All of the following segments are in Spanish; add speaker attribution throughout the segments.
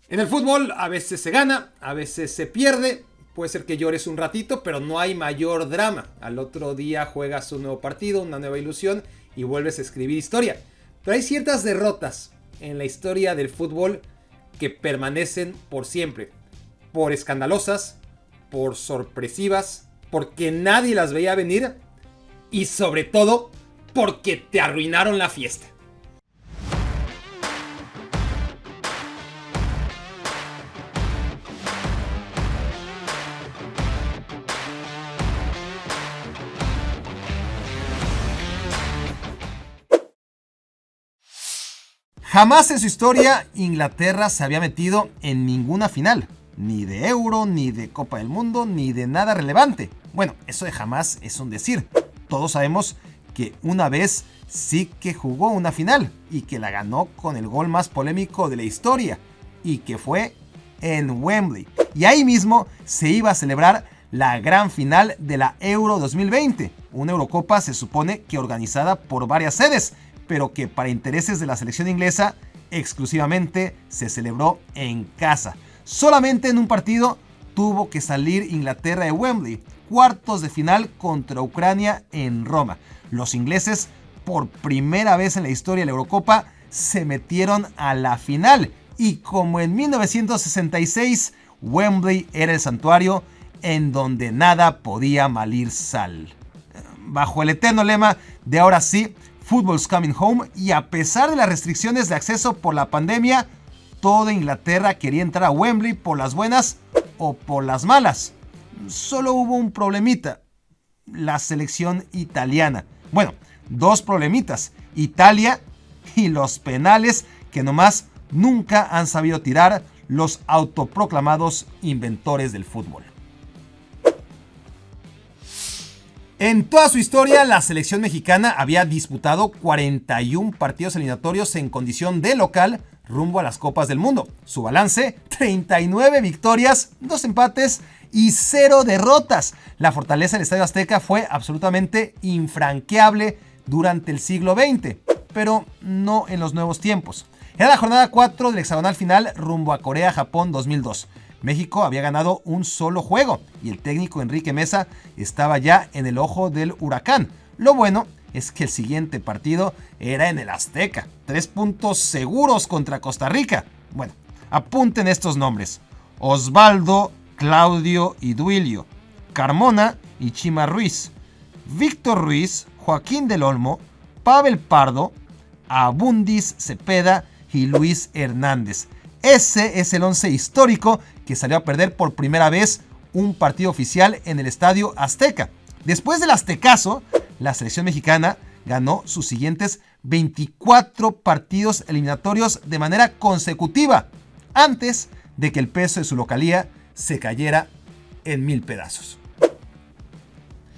Speaker 1: En el fútbol a veces se gana, a veces se pierde. Puede ser que llores un ratito, pero no hay mayor drama. Al otro día juegas un nuevo partido, una nueva ilusión y vuelves a escribir historia. Pero hay ciertas derrotas en la historia del fútbol que permanecen por siempre. Por escandalosas, por sorpresivas, porque nadie las veía venir y sobre todo porque te arruinaron la fiesta. Jamás en su historia Inglaterra se había metido en ninguna final, ni de Euro, ni de Copa del Mundo, ni de nada relevante. Bueno, eso de jamás es un decir. Todos sabemos que una vez sí que jugó una final y que la ganó con el gol más polémico de la historia y que fue en Wembley. Y ahí mismo se iba a celebrar la gran final de la Euro 2020, una Eurocopa se supone que organizada por varias sedes, pero que para intereses de la selección inglesa exclusivamente se celebró en casa. Solamente en un partido tuvo que salir Inglaterra de Wembley, cuartos de final contra Ucrania en Roma. Los ingleses, por primera vez en la historia de la Eurocopa, se metieron a la final y como en 1966, Wembley era el santuario en donde nada podía malir sal. Bajo el eterno lema de ahora sí, Football's Coming Home, y a pesar de las restricciones de acceso por la pandemia, toda Inglaterra quería entrar a Wembley por las buenas o por las malas. Solo hubo un problemita, la selección italiana. Bueno, dos problemitas, Italia y los penales que nomás nunca han sabido tirar los autoproclamados inventores del fútbol. En toda su historia, la selección mexicana había disputado 41 partidos eliminatorios en condición de local rumbo a las Copas del Mundo. Su balance, 39 victorias, 2 empates y 0 derrotas. La fortaleza del Estadio Azteca fue absolutamente infranqueable durante el siglo XX, pero no en los nuevos tiempos. Era la jornada 4 del hexagonal final rumbo a Corea-Japón 2002. México había ganado un solo juego y el técnico Enrique Meza estaba ya en el ojo del huracán. Lo bueno es que el siguiente partido era en el Azteca. 3 puntos seguros contra Costa Rica. Bueno, apunten estos nombres: Osvaldo, Claudio y Duilio, Carmona y Chima Ruiz, Víctor Ruiz, Joaquín del Olmo, Pavel Pardo, Abundis Cepeda y Luis Hernández. Ese es el 11 histórico que salió a perder por primera vez un partido oficial en el Estadio Azteca. Después del aztecazo, la selección mexicana ganó sus siguientes 24 partidos eliminatorios de manera consecutiva, antes de que el peso de su localía se cayera en 1000 pedazos.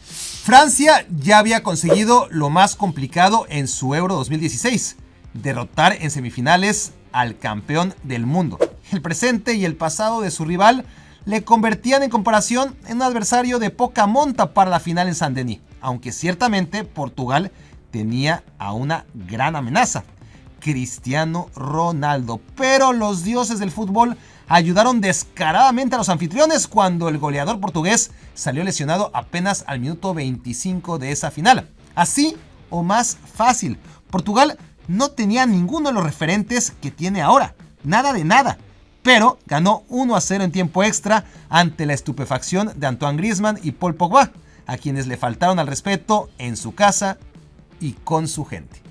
Speaker 1: Francia ya había conseguido lo más complicado en su Euro 2016, derrotar en semifinales al campeón del mundo. El presente y el pasado de su rival le convertían en comparación en un adversario de poca monta para la final en Saint-Denis, aunque ciertamente Portugal tenía a una gran amenaza, Cristiano Ronaldo. Pero los dioses del fútbol ayudaron descaradamente a los anfitriones cuando el goleador portugués salió lesionado apenas al minuto 25 de esa final. Así o más fácil, Portugal no tenía ninguno de los referentes que tiene ahora, nada de nada, pero ganó 1-0 en tiempo extra ante la estupefacción de Antoine Griezmann y Paul Pogba, a quienes le faltaron al respeto en su casa y con su gente.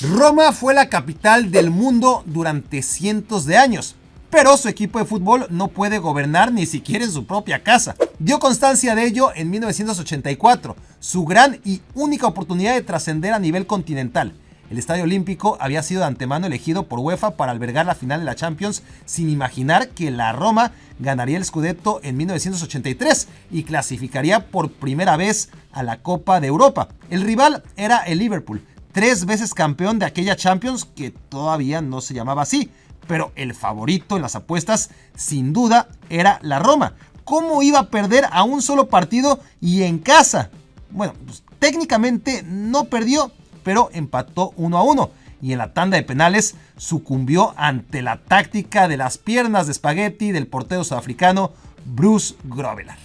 Speaker 1: Roma fue la capital del mundo durante cientos de años, pero su equipo de fútbol no puede gobernar ni siquiera en su propia casa. Dio constancia de ello en 1984, su gran y única oportunidad de trascender a nivel continental. El Estadio Olímpico había sido de antemano elegido por UEFA para albergar la final de la Champions, sin imaginar que la Roma ganaría el Scudetto en 1983 y clasificaría por primera vez a la Copa de Europa. El rival era el Liverpool, 3 veces campeón de aquella Champions que todavía no se llamaba así, pero el favorito en las apuestas sin duda era la Roma. ¿Cómo iba a perder a un solo partido y en casa? Bueno, pues técnicamente no perdió, pero empató 1-1 y en la tanda de penales sucumbió ante la táctica de las piernas de espagueti del portero sudafricano Bruce Grobbelaar.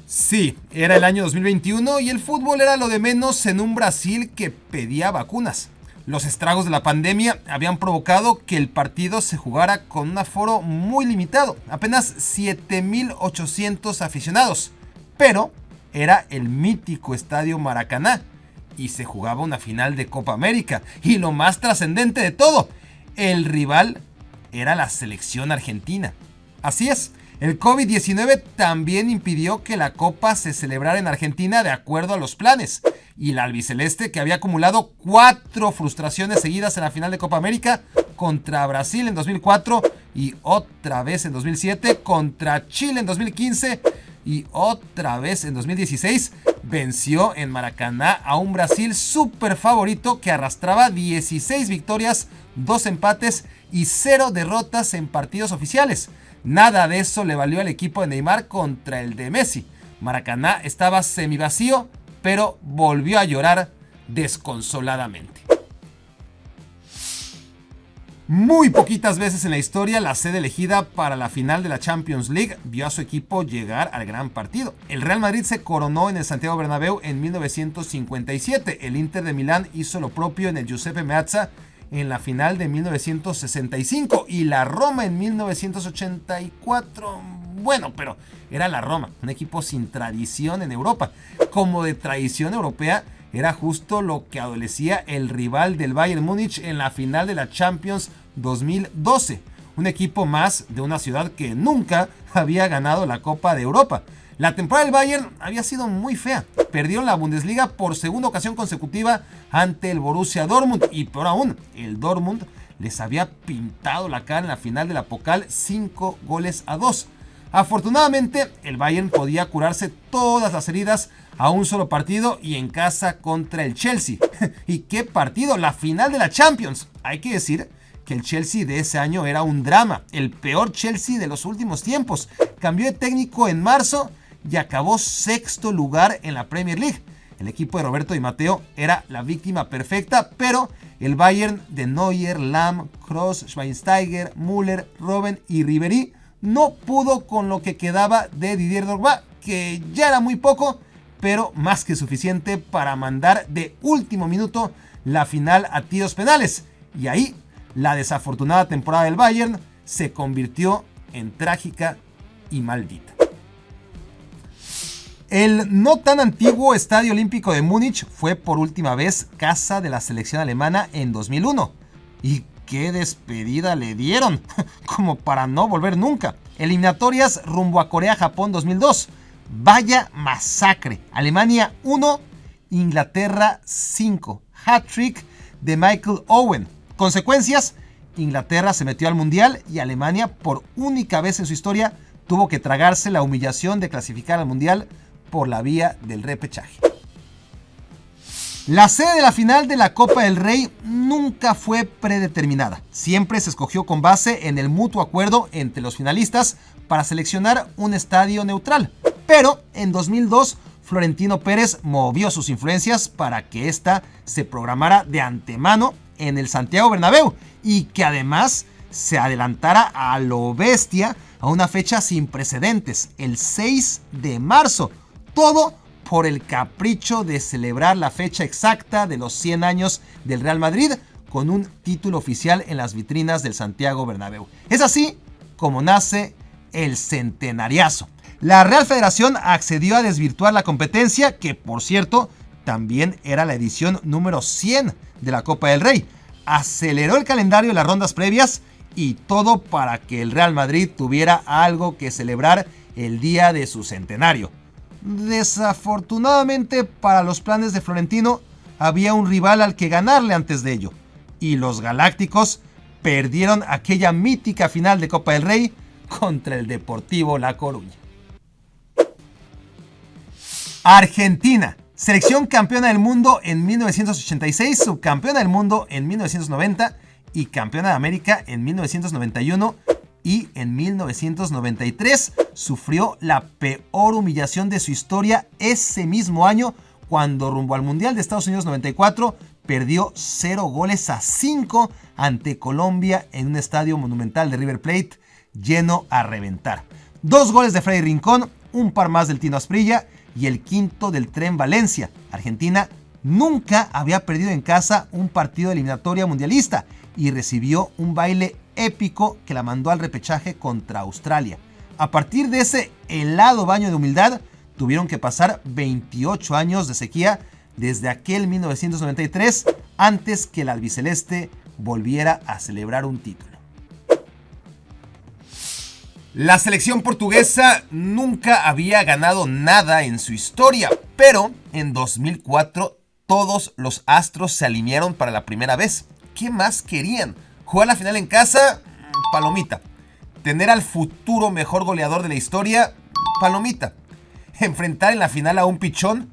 Speaker 1: Sí, era el año 2021 y el fútbol era lo de menos en un Brasil que pedía vacunas. Los estragos de la pandemia habían provocado que el partido se jugara con un aforo muy limitado, apenas 7,800 aficionados, pero era el mítico Estadio Maracaná y se jugaba una final de Copa América. Y lo más trascendente de todo, el rival era la selección argentina. Así es, el COVID-19 también impidió que la Copa se celebrara en Argentina de acuerdo a los planes. Y la albiceleste, que había acumulado 4 frustraciones seguidas en la final de Copa América contra Brasil en 2004 y otra vez en 2007, contra Chile en 2015 y otra vez en 2016, venció en Maracaná a un Brasil súper favorito que arrastraba 16 victorias, 2 empates y 0 derrotas en partidos oficiales. Nada de eso le valió al equipo de Neymar contra el de Messi. Maracaná estaba semivacío, pero volvió a llorar desconsoladamente. Muy poquitas veces en la historia la sede elegida para la final de la Champions League vio a su equipo llegar al gran partido. El Real Madrid se coronó en el Santiago Bernabéu en 1957. El Inter de Milán hizo lo propio en el Giuseppe Meazza en la final de 1965 y la Roma en 1984. Bueno, pero era la Roma, un equipo sin tradición en Europa. Como de tradición europea, era justo lo que adolecía el rival del Bayern Múnich en la final de la Champions 2012. Un equipo más de una ciudad que nunca había ganado la Copa de Europa. La temporada del Bayern había sido muy fea. Perdieron la Bundesliga por segunda ocasión consecutiva ante el Borussia Dortmund. Y peor aún, el Dortmund les había pintado la cara en la final de la Pokal 5-2. Afortunadamente, el Bayern podía curarse todas las heridas a un solo partido y en casa contra el Chelsea. ¿Y qué partido? La final de la Champions. Hay que decir que el Chelsea de ese año era un drama. El peor Chelsea de los últimos tiempos. Cambió de técnico en marzo y acabó sexto lugar en la Premier League. El equipo de Roberto Di Matteo era la víctima perfecta, pero el Bayern de Neuer, Lahm, Kroos, Schweinsteiger, Müller, Robben y Ribéry no pudo con lo que quedaba de Didier Drogba, que ya era muy poco, pero más que suficiente para mandar de último minuto la final a tiros penales. Y ahí la desafortunada temporada del Bayern se convirtió en trágica y maldita. El no tan antiguo Estadio Olímpico de Múnich fue por última vez casa de la selección alemana en 2001. Y qué despedida le dieron, como para no volver nunca. Eliminatorias rumbo a Corea-Japón 2002. Vaya masacre. Alemania 1, Inglaterra 5. Hat-trick de Michael Owen. Consecuencias, Inglaterra se metió al Mundial y Alemania, por única vez en su historia, tuvo que tragarse la humillación de clasificar al Mundial por la vía del repechaje. La sede de la final de la Copa del Rey nunca fue predeterminada. Siempre se escogió con base en el mutuo acuerdo entre los finalistas para seleccionar un estadio neutral. Pero en 2002, Florentino Pérez movió sus influencias para que esta se programara de antemano en el Santiago Bernabéu y que además se adelantara a lo bestia a una fecha sin precedentes, el 6 de marzo. Todo por el capricho de celebrar la fecha exacta de los 100 años del Real Madrid con un título oficial en las vitrinas del Santiago Bernabéu. Es así como nace el centenariazo. La Real Federación accedió a desvirtuar la competencia, que por cierto también era la edición número 100 de la Copa del Rey. Aceleró el calendario de las rondas previas y todo para que el Real Madrid tuviera algo que celebrar el día de su centenario. Desafortunadamente para los planes de Florentino, había un rival al que ganarle antes de ello, y los Galácticos perdieron aquella mítica final de Copa del Rey contra el Deportivo La Coruña. Argentina, selección campeona del mundo en 1986, subcampeona del mundo en 1990 y campeona de América en 1991. Y en 1993 sufrió la peor humillación de su historia ese mismo año, cuando rumbo al Mundial de Estados Unidos 94 perdió 0-5 ante Colombia en un estadio monumental de River Plate lleno a reventar. 2 goles de Freddy Rincón, un par más del Tino Asprilla y el quinto del Tren Valencia. Argentina nunca había perdido en casa un partido de eliminatoria mundialista y recibió un baile épico que la mandó al repechaje contra Australia. A partir de ese helado baño de humildad, tuvieron que pasar 28 años de sequía desde aquel 1993 antes que el albiceleste volviera a celebrar un título. La selección portuguesa nunca había ganado nada en su historia, pero en 2004 todos los astros se alinearon para la primera vez. ¿Qué más querían? ¿Jugar la final en casa? Palomita. ¿Tener al futuro mejor goleador de la historia? Palomita. ¿Enfrentar en la final a un pichón?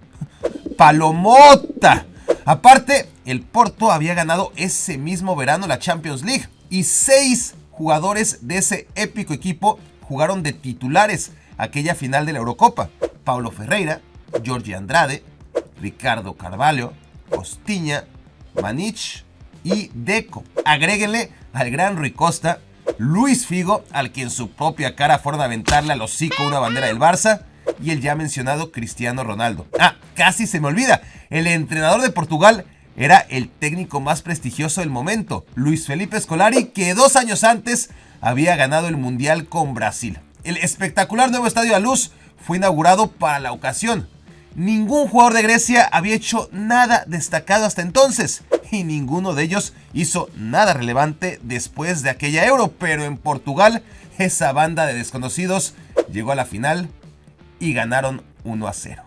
Speaker 1: ¡Palomota! Aparte, el Porto había ganado ese mismo verano la Champions League y 6 jugadores de ese épico equipo jugaron de titulares aquella final de la Eurocopa. Paulo Ferreira, Jorge Andrade, Ricardo Carvalho, Costinha, Maniche y Deco. Agréguenle al gran Rui Costa, Luis Figo, al que en su propia cara fueron a aventarle al hocico una bandera del Barça, y el ya mencionado Cristiano Ronaldo. Casi se me olvida, el entrenador de Portugal era el técnico más prestigioso del momento, Luis Felipe Scolari, que 2 años antes había ganado el Mundial con Brasil. El espectacular nuevo Estadio da Luz fue inaugurado para la ocasión. Ningún jugador de Grecia había hecho nada destacado hasta entonces y ninguno de ellos hizo nada relevante después de aquella Euro, pero en Portugal esa banda de desconocidos llegó a la final y ganaron 1-0.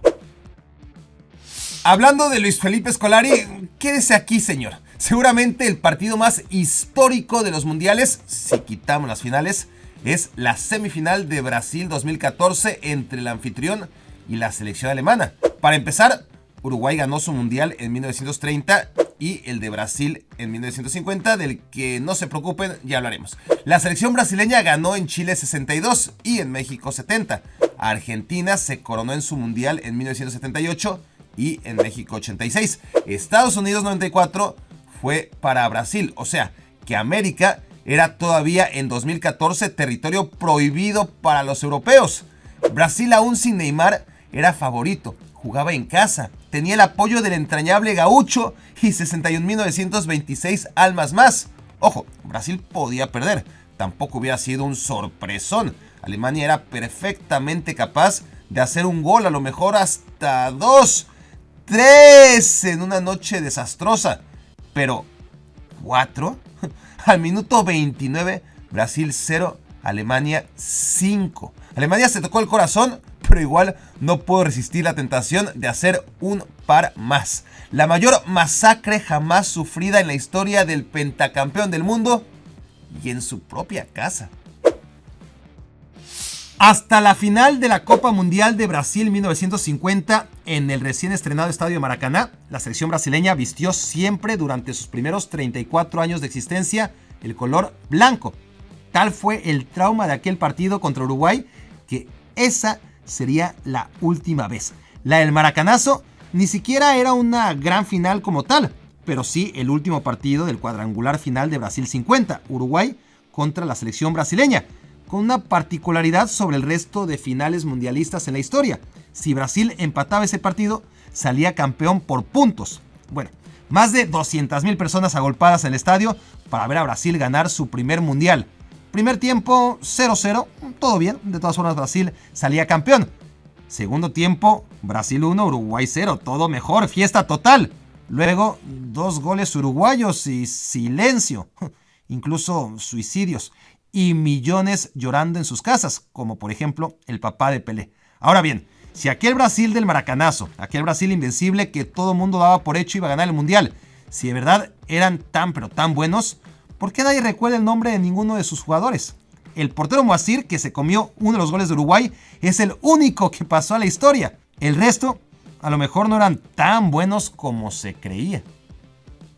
Speaker 1: Hablando de Luis Felipe Scolari, quédese aquí, señor. Seguramente el partido más histórico de los mundiales, si quitamos las finales, es la semifinal de Brasil 2014 entre el anfitrión y la selección alemana. Para empezar, Uruguay ganó su mundial en 1930 y el de Brasil en 1950, del que no se preocupen, ya hablaremos. La selección brasileña ganó en Chile 62 y en México 70. Argentina se coronó en su mundial en 1978 y en México 86. Estados Unidos 94 fue para Brasil, o sea que América era todavía en 2014 territorio prohibido para los europeos. Brasil, aún sin Neymar, era favorito, jugaba en casa, tenía el apoyo del entrañable Gaucho y 61.926 almas más. Ojo, Brasil podía perder, tampoco hubiera sido un sorpresón. Alemania era perfectamente capaz de hacer un gol, a lo mejor hasta 2, 3 en una noche desastrosa. Pero 4, al minuto 29, Brasil 0, Alemania 5. Alemania se tocó el corazón, pero igual no pudo resistir la tentación de hacer un par más. La mayor masacre jamás sufrida en la historia del pentacampeón del mundo y en su propia casa. Hasta la final de la Copa Mundial de Brasil 1950, en el recién estrenado Estadio Maracaná, la selección brasileña vistió siempre durante sus primeros 34 años de existencia el color blanco. Tal fue el trauma de aquel partido contra Uruguay que esa sería la última vez. La del Maracanazo ni siquiera era una gran final como tal, pero sí el último partido del cuadrangular final de Brasil 50, Uruguay contra la selección brasileña, con una particularidad sobre el resto de finales mundialistas en la historia. Si Brasil empataba ese partido, salía campeón por puntos. Bueno, más de 200,000 personas agolpadas en el estadio para ver a Brasil ganar su primer mundial. Primer tiempo 0-0, todo bien, de todas formas Brasil salía campeón. Segundo tiempo, Brasil 1, Uruguay 0, todo mejor, fiesta total. Luego, 2 goles uruguayos y silencio, incluso suicidios. Y millones llorando en sus casas, como por ejemplo el papá de Pelé. Ahora bien, si aquel Brasil del Maracanazo, aquel Brasil invencible que todo mundo daba por hecho iba a ganar el Mundial, si de verdad eran tan pero tan buenos, ¿por qué nadie recuerda el nombre de ninguno de sus jugadores? El portero Moacir, que se comió uno de los goles de Uruguay, es el único que pasó a la historia. El resto, a lo mejor no eran tan buenos como se creía.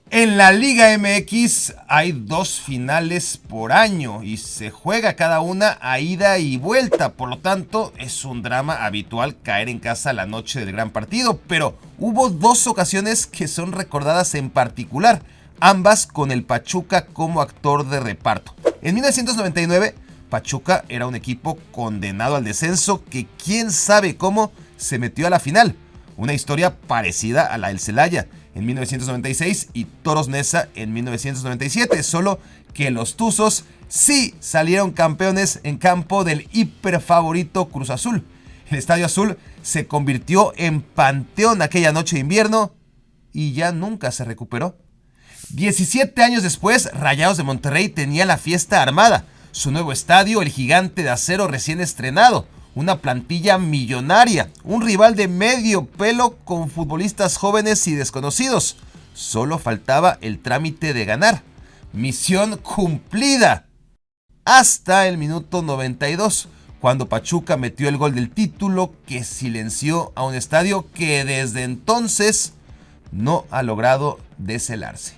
Speaker 1: En la Liga MX hay 2 finales por año y se juega cada una a ida y vuelta, por lo tanto es un drama habitual caer en casa la noche del gran partido, pero hubo 2 ocasiones que son recordadas en particular, ambas con el Pachuca como actor de reparto. En 1999, Pachuca era un equipo condenado al descenso que quién sabe cómo se metió a la final, una historia parecida a la del Celaya en 1996 y Toros Neza en 1997, solo que los Tuzos sí salieron campeones en campo del hiperfavorito Cruz Azul. El Estadio Azul se convirtió en panteón aquella noche de invierno y ya nunca se recuperó. 17 años después, Rayados de Monterrey tenía la fiesta armada, su nuevo estadio, el Gigante de Acero recién estrenado, una plantilla millonaria, un rival de medio pelo con futbolistas jóvenes y desconocidos. Solo faltaba el trámite de ganar. Misión cumplida. Hasta el minuto 92, cuando Pachuca metió el gol del título que silenció a un estadio que desde entonces no ha logrado deshelarse.